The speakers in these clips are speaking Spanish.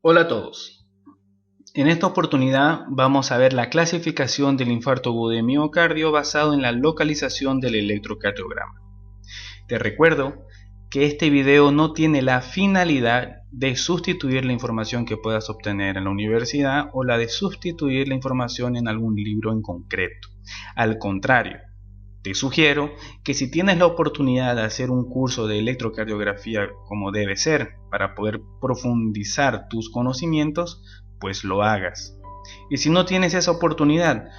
Hola a todos. En esta oportunidad vamos a ver la clasificación del infarto agudo de miocardio basado en la localización del electrocardiograma. Te recuerdo que este video no tiene la finalidad de sustituir la información que puedas obtener en la universidad o la de sustituir la información en algún libro en concreto. Al contrario, te sugiero que si tienes la oportunidad de hacer un curso de electrocardiografía como debe ser para poder profundizar tus conocimientos, pues lo hagas. Y si no tienes esa oportunidad,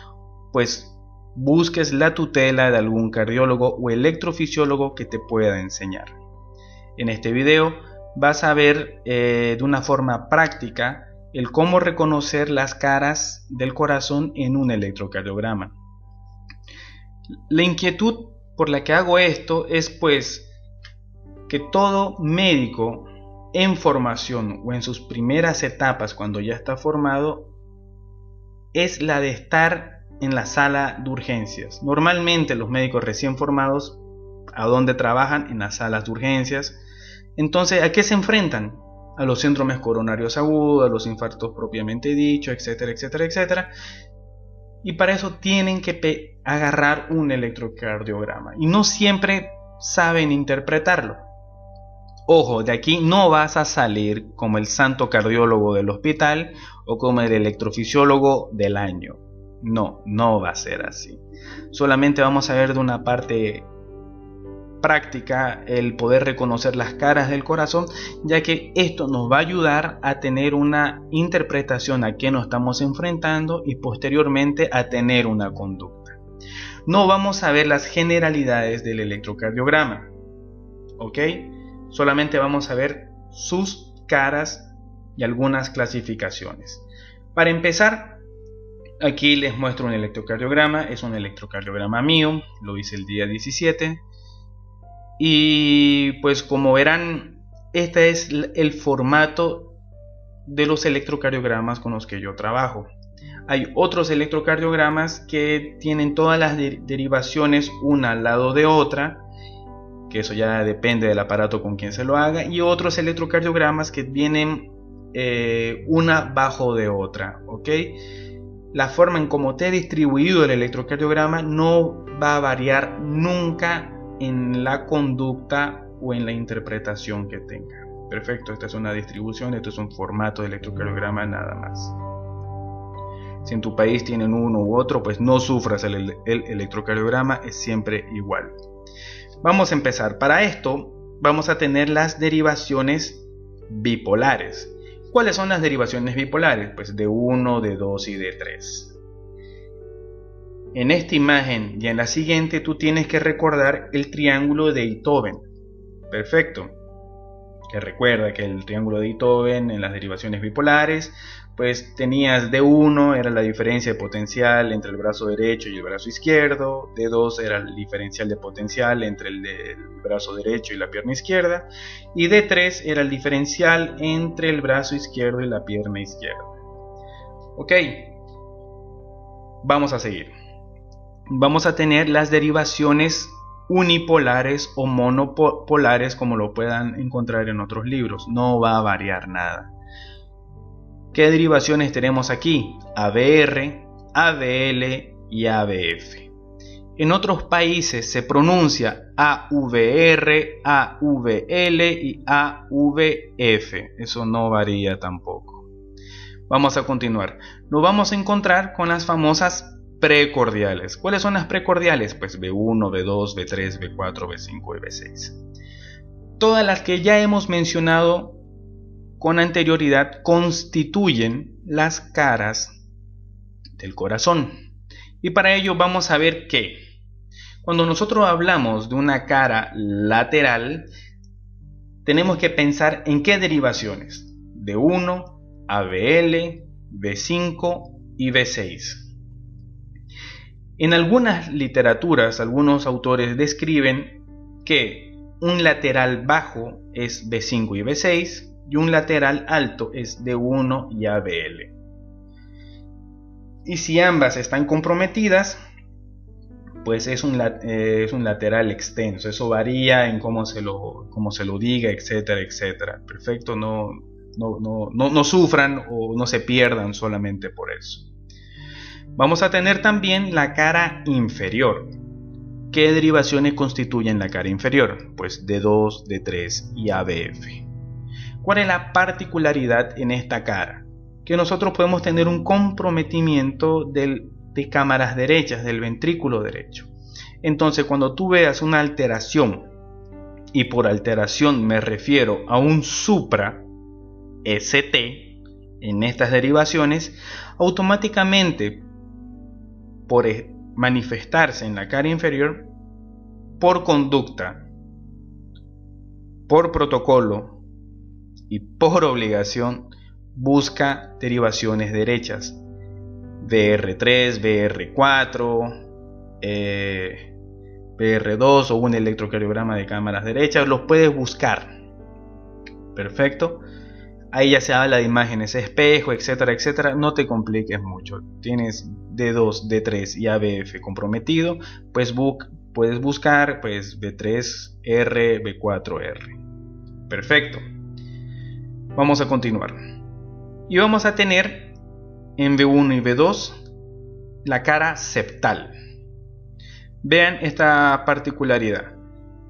pues busques la tutela de algún cardiólogo o electrofisiólogo que te pueda enseñar. En este video vas a ver de una forma práctica el cómo reconocer las caras del corazón en un electrocardiograma. La inquietud por la que hago esto es pues que todo médico en formación o en sus primeras etapas cuando ya está formado es la de estar en la sala de urgencias. Normalmente los médicos recién formados, ¿a dónde trabajan? En las salas de urgencias. Entonces, ¿a qué se enfrentan? A los síndromes coronarios agudos, a los infartos propiamente dicho, etcétera, etcétera, etcétera. Y para eso tienen que agarrar un electrocardiograma. Y no siempre saben interpretarlo. Ojo, de aquí no vas a salir como el santo cardiólogo del hospital o como el electrofisiólogo del año. No va a ser así. Solamente vamos a ver de una parte práctica el poder reconocer las caras del corazón, ya que esto nos va a ayudar a tener una interpretación a qué nos estamos enfrentando y posteriormente a tener una conducta. No vamos a ver las generalidades del electrocardiograma, ¿ok? Solamente vamos a ver sus caras y algunas clasificaciones. Para empezar, aquí les muestro un electrocardiograma. Es un electrocardiograma mío, lo hice el día 17. Y pues como verán, este es el formato de los electrocardiogramas con los que yo trabajo. Hay otros electrocardiogramas que tienen todas las derivaciones una al lado de otra, que eso ya depende del aparato con quien se lo haga, y otros electrocardiogramas que vienen una bajo de otra, ¿ok? La forma en cómo te he distribuido el electrocardiograma no va a variar nunca en la conducta o en la interpretación que tenga. Perfecto, esta es una distribución, esto es un formato de electrocardiograma nada más. Si en tu país tienen uno u otro, pues no sufras, el electrocardiograma es siempre igual. Vamos a empezar. Para esto vamos a tener las derivaciones bipolares. ¿Cuáles son las derivaciones bipolares? Pues de 1, de 2 y de 3. En esta imagen y en la siguiente tú tienes que recordar el triángulo de Einthoven. Perfecto. Que recuerda que el triángulo de Einthoven en las derivaciones bipolares, pues tenías D1 era la diferencia de potencial entre el brazo derecho y el brazo izquierdo, D2 era el diferencial de potencial entre el brazo derecho y la pierna izquierda, y D3 era el diferencial entre el brazo izquierdo y la pierna izquierda. Ok, vamos a seguir. Vamos a tener las derivaciones unipolares o monopolares como lo puedan encontrar en otros libros. No va a variar nada. ¿Qué derivaciones tenemos aquí? ABR, ABL y ABF. En otros países se pronuncia AVR, AVL y AVF. Eso no varía tampoco. Vamos a continuar. Nos vamos a encontrar con las famosas precordiales. ¿Cuáles son las precordiales? Pues B1, B2, B3, B4, B5 y B6. Todas las que ya hemos mencionado con anterioridad constituyen las caras del corazón. Y para ello vamos a ver que cuando nosotros hablamos de una cara lateral, tenemos que pensar en qué derivaciones. D1, ABL, B5 y B6. En algunas literaturas, algunos autores describen que un lateral bajo es B5 y B6 y un lateral alto es D1 y ABL. Y si ambas están comprometidas, pues es un lateral extenso. Eso varía en cómo se lo diga, etcétera, etcétera. Perfecto, no no sufran o no se pierdan solamente por eso. Vamos a tener también la cara inferior. ¿Qué derivaciones constituyen la cara inferior? Pues D2, D3 y ABF. ¿Cuál es la particularidad en esta cara? Que nosotros podemos tener un comprometimiento de cámaras derechas, del ventrículo derecho. Entonces, cuando tú veas una alteración, y por alteración me refiero a un supra ST en estas derivaciones, automáticamente por manifestarse en la cara inferior, por conducta, por protocolo y por obligación, busca derivaciones derechas, BR3, BR4, BR2 o un electrocardiograma de cámaras derechas, los puedes buscar. Perfecto. Ahí ya se habla de imágenes espejo, etcétera, etcétera. No te compliques mucho. Tienes D2, D3 y ABF comprometido, pues puedes buscar pues B3R, B4R. Perfecto. Vamos a continuar. Y vamos a tener en B1 y B2 la cara septal. Vean esta particularidad.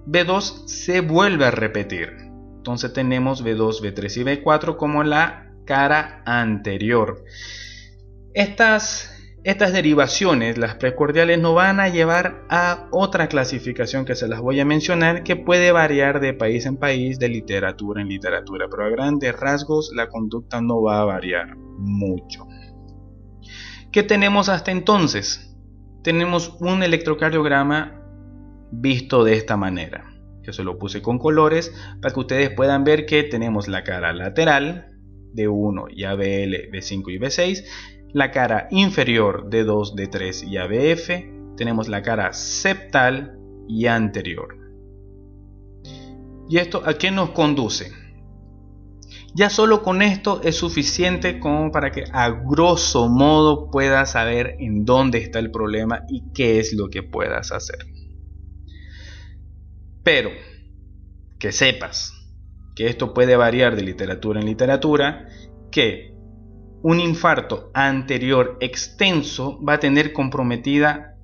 B2 se vuelve a repetir. Entonces tenemos B2, B3 y B4 como la cara anterior. Estas derivaciones, las precordiales, nos van a llevar a otra clasificación que se las voy a mencionar, que puede variar de país en país, de literatura en literatura, pero a grandes rasgos la conducta no va a variar mucho. ¿Qué tenemos hasta entonces? Tenemos un electrocardiograma visto de esta manera. Yo se lo puse con colores para que ustedes puedan ver que tenemos la cara lateral D1 y ABL, B5 y B6, la cara inferior D2, D3 y ABF, tenemos la cara septal y anterior. ¿Y esto a qué nos conduce? Ya solo con esto es suficiente como para que a grosso modo puedas saber en dónde está el problema y qué es lo que puedas hacer. Pero que sepas que esto puede variar de literatura en literatura, que un infarto anterior extenso va a tener comprometida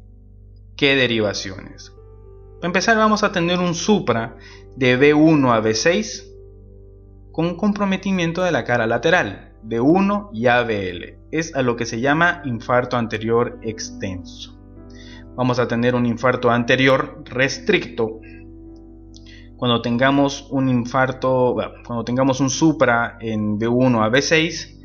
¿qué derivaciones? Para empezar, vamos a tener un supra de B1 a B6 con un comprometimiento de la cara lateral, B1 y ABL. Es a lo que se llama infarto anterior extenso. Vamos a tener un infarto anterior restricto cuando tengamos un infarto, cuando tengamos un supra en B1 a B6.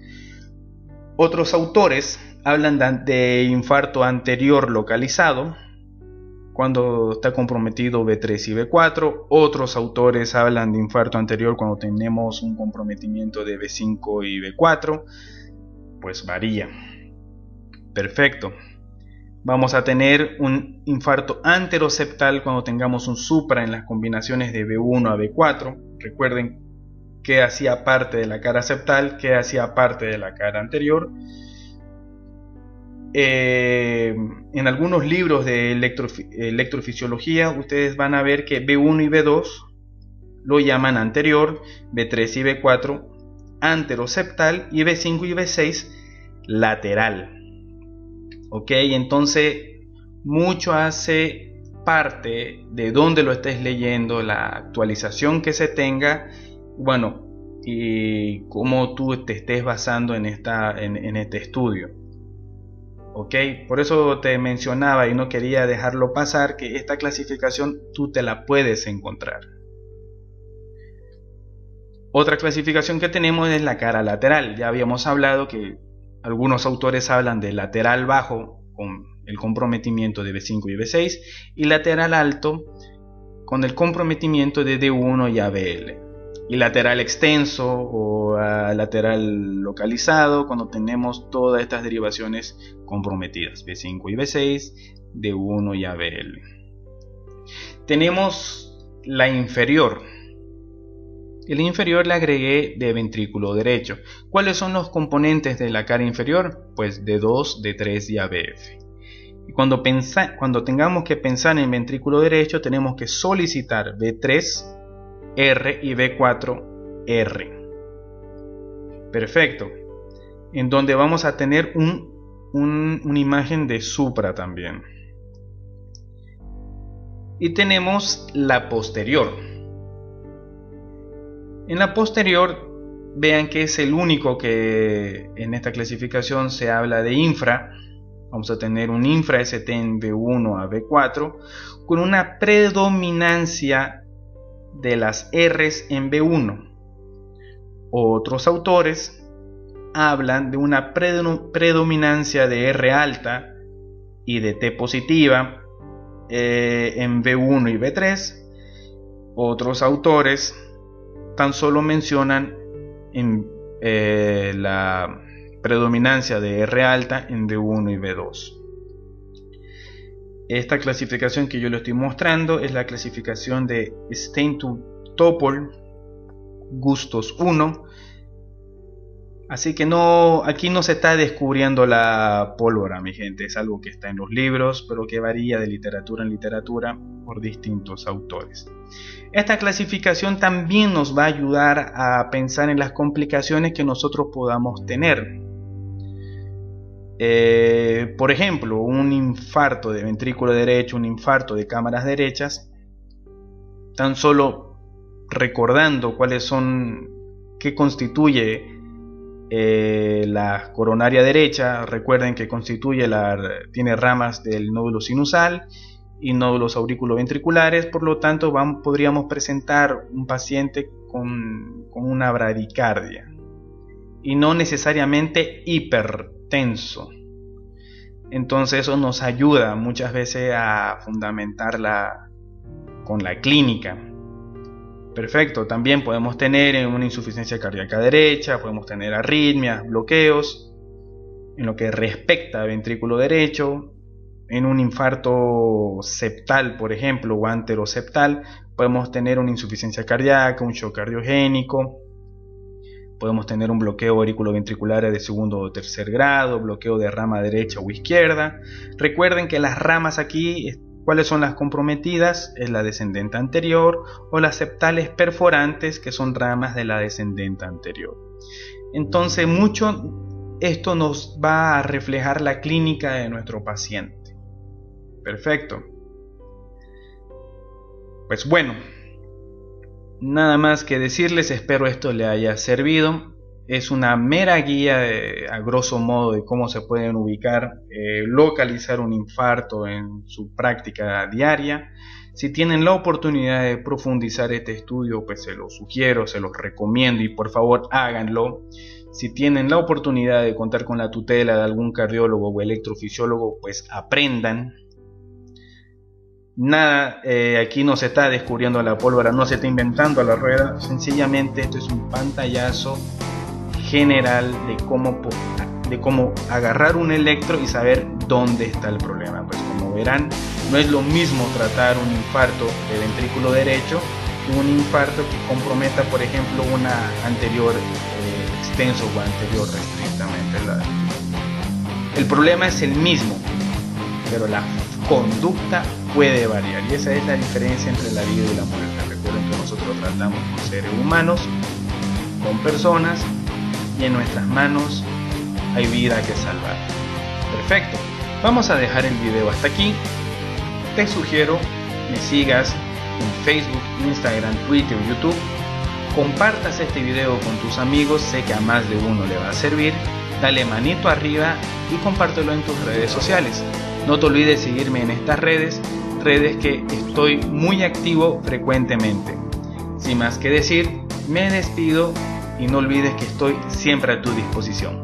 Otros autores hablan de infarto anterior localizado cuando está comprometido B3 y B4. Otros autores hablan de infarto anterior cuando tenemos un comprometimiento de B5 y B4. Pues varía. Perfecto. Vamos a tener un infarto anteroseptal cuando tengamos un supra en las combinaciones de B1 a B4. Recuerden que hacía parte de la cara septal, que hacía parte de la cara anterior. En algunos libros de electrofisiología ustedes van a ver que B1 y B2 lo llaman anterior, B3 y B4 anteroseptal y B5 y B6 lateral. Ok, entonces mucho hace parte de dónde lo estés leyendo, la actualización que se tenga, bueno, y cómo tú te estés basando en este estudio. Ok, por eso te mencionaba y no quería dejarlo pasar, que esta clasificación tú te la puedes encontrar. Otra clasificación que tenemos es la cara lateral. Ya habíamos hablado que algunos autores hablan de lateral bajo con el comprometimiento de B5 y B6 y lateral alto con el comprometimiento de D1 y ABL, y lateral extenso o lateral localizado cuando tenemos todas estas derivaciones comprometidas, B5 y B6, D1 y ABL. Tenemos la inferior. El inferior le agregué de ventrículo derecho. ¿Cuáles son los componentes de la cara inferior? Pues D2, D3 y ABF. Y cuando tengamos que pensar en ventrículo derecho, tenemos que solicitar B3, R y B4, R. Perfecto. En donde vamos a tener una imagen de supra también. Y tenemos la posterior. En la posterior, vean que es el único que en esta clasificación se habla de infra. Vamos a tener un infra ST en B1 a B4 con una predominancia de las R's en B1. Otros autores hablan de una predominancia de R alta y de T positiva en B1 y B3. Otros autores tan solo mencionan la predominancia de R alta en B1 y B2. Esta clasificación que yo le estoy mostrando es la clasificación de Stein-Topol Gustos 1. Así que aquí no se está descubriendo la pólvora, mi gente. Es algo que está en los libros, pero que varía de literatura en literatura por distintos autores. Esta clasificación también nos va a ayudar a pensar en las complicaciones que nosotros podamos tener. Por ejemplo, un infarto de ventrículo derecho, un infarto de cámaras derechas. Tan solo recordando qué constituye la coronaria derecha. Recuerden que tiene ramas del nódulo sinusal y nódulos auriculoventriculares, por lo tanto podríamos presentar un paciente con una bradicardia y no necesariamente hipertenso. Entonces eso nos ayuda muchas veces a fundamentarla con la clínica. Perfecto, también podemos tener una insuficiencia cardíaca derecha, podemos tener arritmias, bloqueos. En lo que respecta a ventrículo derecho, en un infarto septal, por ejemplo, o anteroseptal, podemos tener una insuficiencia cardíaca, un shock cardiogénico. Podemos tener un bloqueo auriculoventricular de segundo o tercer grado, bloqueo de rama derecha o izquierda. Recuerden que las ramas aquí, ¿cuáles son las comprometidas? Es la descendente anterior o las septales perforantes, que son ramas de la descendente anterior. Entonces, mucho esto nos va a reflejar la clínica de nuestro paciente. Perfecto. Pues bueno, nada más que decirles, espero esto le haya servido. Es una mera guía a grosso modo de cómo se pueden ubicar, localizar un infarto en su práctica diaria. Si tienen la oportunidad de profundizar este estudio, pues se los sugiero, se los recomiendo y por favor háganlo. Si tienen la oportunidad de contar con la tutela de algún cardiólogo o electrofisiólogo, pues aprendan. Nada, aquí no se está descubriendo la pólvora, no se está inventando la rueda. Sencillamente esto es un pantallazo general de cómo agarrar un electro y saber dónde está el problema. Pues como verán, no es lo mismo tratar un infarto de ventrículo derecho que un infarto que comprometa, por ejemplo, una anterior extenso o anterior restrictamente. El problema es el mismo, pero la conducta puede variar, y esa es la diferencia entre la vida y la muerte. Recuerden que nosotros tratamos con seres humanos, con personas, y en nuestras manos hay vida que salvar. Perfecto, vamos a dejar el video hasta aquí. Te sugiero me sigas en Facebook, Instagram, Twitter, YouTube. Compartas este video con tus amigos, sé que a más de uno le va a servir. Dale manito arriba y compártelo en tus redes sociales. No te olvides seguirme en estas redes que estoy muy activo frecuentemente. Sin más que decir, me despido y no olvides que estoy siempre a tu disposición.